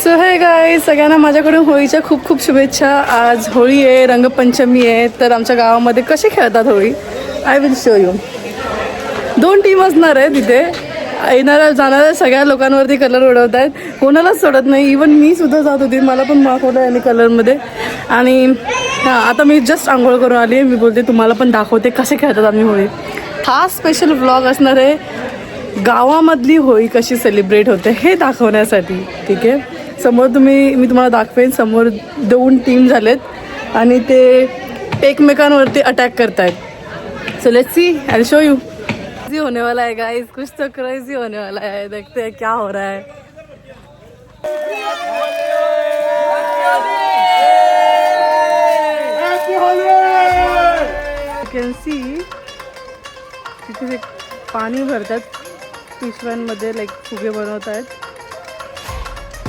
So हे गाय सगळ्यांना माझ्याकडून होळीच्या खूप खूप शुभेच्छा. आज होळी आहे, रंगपंचमी आहे. तर आमच्या गावामध्ये कशी खेळतात Holi I will show you. 2 team असणार आहे तिथे. येणाऱ्या जाणाऱ्या सगळ्या लोकांवरती कलर उडवत आहेत, कोणालाच सोडत नाही. इवन मी सुद्धा जात होती, मला पण माखवलं आहे कलरमध्ये. आणि हां, आता मी जस्ट आंघोळ करून आली आहे. मी बोलते तुम्हाला पण दाखवते कसे खेळतात आम्ही होळी. हा स्पेशल व्लॉग असणार आहे गावामधली होळी कशी सेलिब्रेट होते हे दाखवण्यासाठी. ठीक आहे, समोर मी तुम्हाला दाखवेन. समोर 2 टीम झालेत आणि ते एकमेकांवरती अटॅक करतायत. So let's see, I will show you. Crazy होने वाला है गाइस, कुछ तो क्रेजी होने वाला है. देखते हैं क्या हो रहा है. यू कैन सी तिथे पाणी भरतात पिशव्यांमध्ये, लाईक फुगे बनवत आहेत.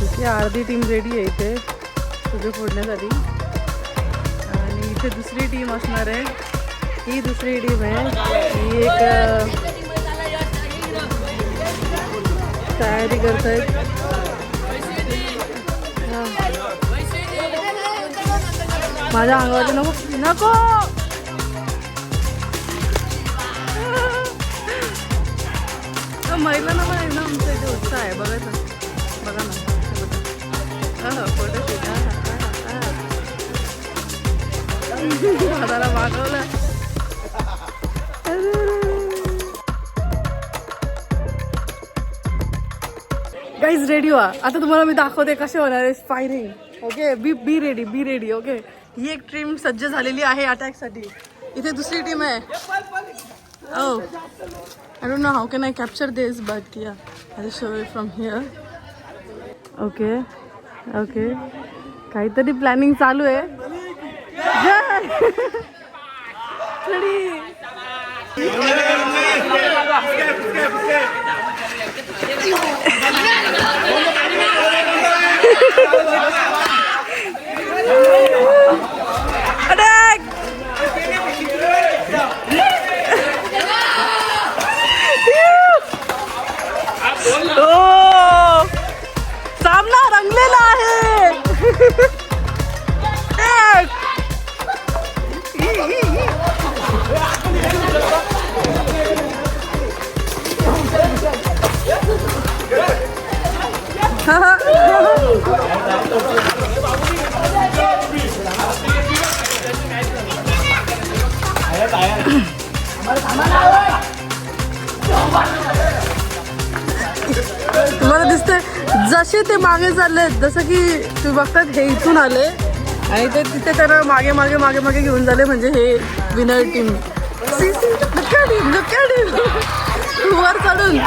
इथे अर्धी टीम रेडी आहे इथे फुगे फोडण्यासाठी. आणि इथे दुसरी टीम असणार आहे. ही दुसरी टीम आहे. ही एक तयारी करतायत. माझ्या अंगावरती नको नको. महिलांना पण आहे ना आमच्या इथे उत्साह आहे. बघा ना फोटोशूट. हाताला मागवलं. गाईज रेडी व्हा, आता तुम्हाला मी दाखवते कसे होणार आहे firing. Okay, be ready. Okay, ही एक टीम सज्ज झालेली आहे अटॅकसाठी. इथे दुसरी टीम आहे. ओ I don't know how can I capture this, but yeah, I'll show it from here. Okay. काहीतरी प्लॅनिंग चालू आहे. सामना रंगलेला आहे. तुम्हाला दिसतंय जसे ते मागे चालले, जसं की तुम्ही बघतात हे इथून आले आणि ते तिथे त्यांना मागे घेऊन झाले. म्हणजे हे विनर टीम. वर चढून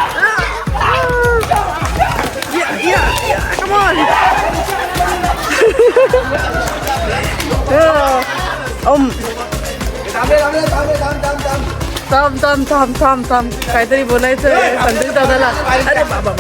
थांब काहीतरी बोलायचं संदेश दादाला. अरे बाबा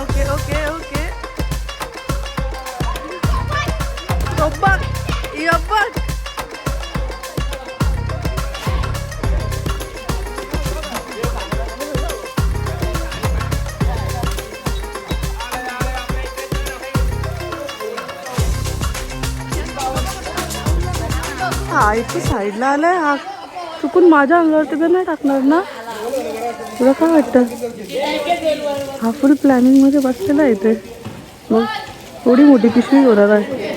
ओके. बघ हा इथे साईडला आलाय. हा चुकून माझ्या अंगावरती तर नाही टाकणार ना? तुला काय वाटतं? हा फुल प्लॅनिंग मध्ये बसलेला आहे इथे. मग थोडी मोठी पिशवी होणार आहे.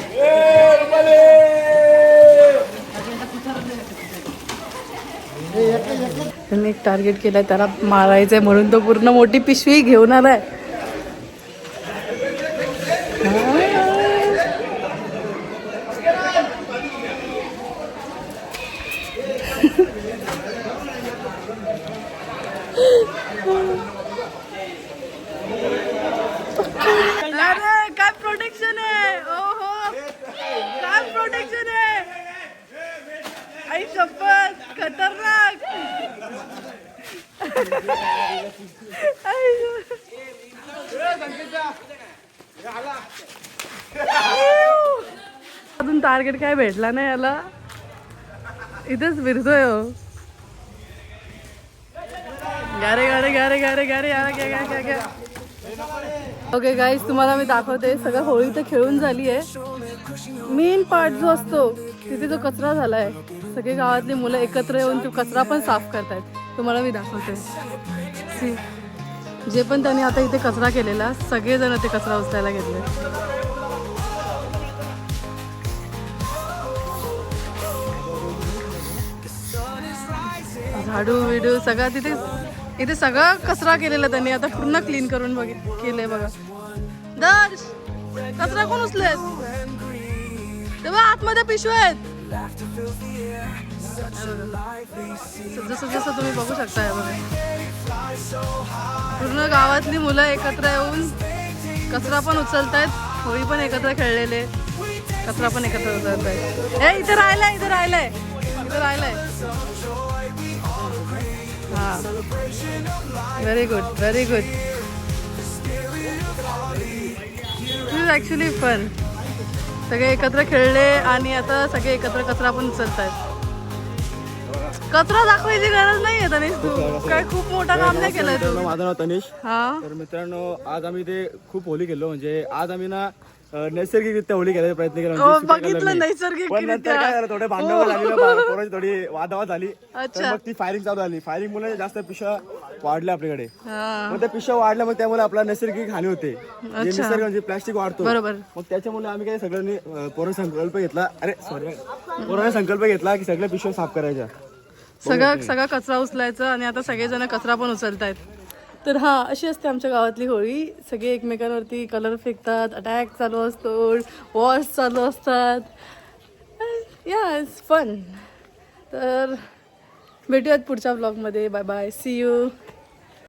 त्यांनी एक टार्गेट केलंय, त्याला मारायचंय म्हणून तो पूर्ण मोठी पिशवी घेऊन आलाय. अरे काय प्रोटेक्शन आहे. ओहो काय प्रोटेक्शन आहे. आई शपथ खतरनाक. टार्गेट काय भेटला नाही याला, इथेच फिरतोय हो. गारे गारे गारे गारे गारे यार क्या क्या क्या क्या. ओके गाईज, तुम्हाला मी दाखवते सगळं. होळी तर खेळून झाली आहे. मेन पार्ट जो असतो तिथे जो कचरा झाला आहे, सगळे गावातली मुलं एकत्र येऊन तो कचरा पण साफ करतायत. तुम्हाला मी दाखवते. सी, जे पण त्यांनी आता इथे कचरा केलेला, सगळेजण ते कचरा उचलायला घेतले. झाडू विडू सगळं तिथे, इथे सगळं कचरा केलेला त्यांनी आता पूर्ण क्लीन करून केलंय बघा. दर्श, कचरा कोण उचलेत तेव्हा आतमध्ये पिशव्या आहेत. जसं जसं तुम्ही बघू शकता बघा, पूर्ण गावातली मुलं एकत्र येऊन कचरा पण उचलतायत. होळी पण एकत्र खेळलेले, कचरा पण एकत्र उचलतायत. हे इथे राहिलाय, इथे राहिलाय, इथे राहिलाय. हा, very good, very good. This is actually fun. सगळे एकत्र खेळले आणि आता सगळे एकत्र कचरा पण उचलतायत. कचरा दाखवायची गरज नाहीये तनिष, तू काय खूप मोठा काम नाही केलंय तू. माझं नाव तनिष. हा, तर मित्रांनो, आज आम्ही ते खूप होळी खेळलो. म्हणजे आज आम्ही ना नैसर्गिकरित्या होळी खेळायचा प्रयत्न केला. हो, बघितलं नैसर्गिक. पण नंतर काय झालं, थोडे भांडण लागली, पोरांची थोडी वादावाद झाली. अच्छा. तर मग ती फायरिंग चालू झाली. फायरिंग मुळे जास्त पिशव्या वाढल्या आपल्याकडे. हा, मग त्या पिशव्या वाढल्या, मग त्यामुळे आपला नैसर्गिक हानी होते. जे निसर्ग म्हणजे प्लास्टिक वाढतो. बरोबर. मग त्याच्यामुळे आम्ही काय सगळ्यांनी पोरांनी संकल्प घेतला. अरे सॉरी, पोरांनी संकल्प घेतला की सगळ्या पिशव्या साफ करायच्या. सगळा कचरा उचलायचा आणि आता सगळेजण कचरा पण उचलतायत. तर हा, अशी असते आमच्या गावातली होळी. सगळे एकमेकांवरती कलर फेकतात, अटॅक चालू असतो, वॉर्स चालू असतात. या, इट्स फन. तर भेटूयात पुढच्या ब्लॉगमध्ये. Bye bye, see you.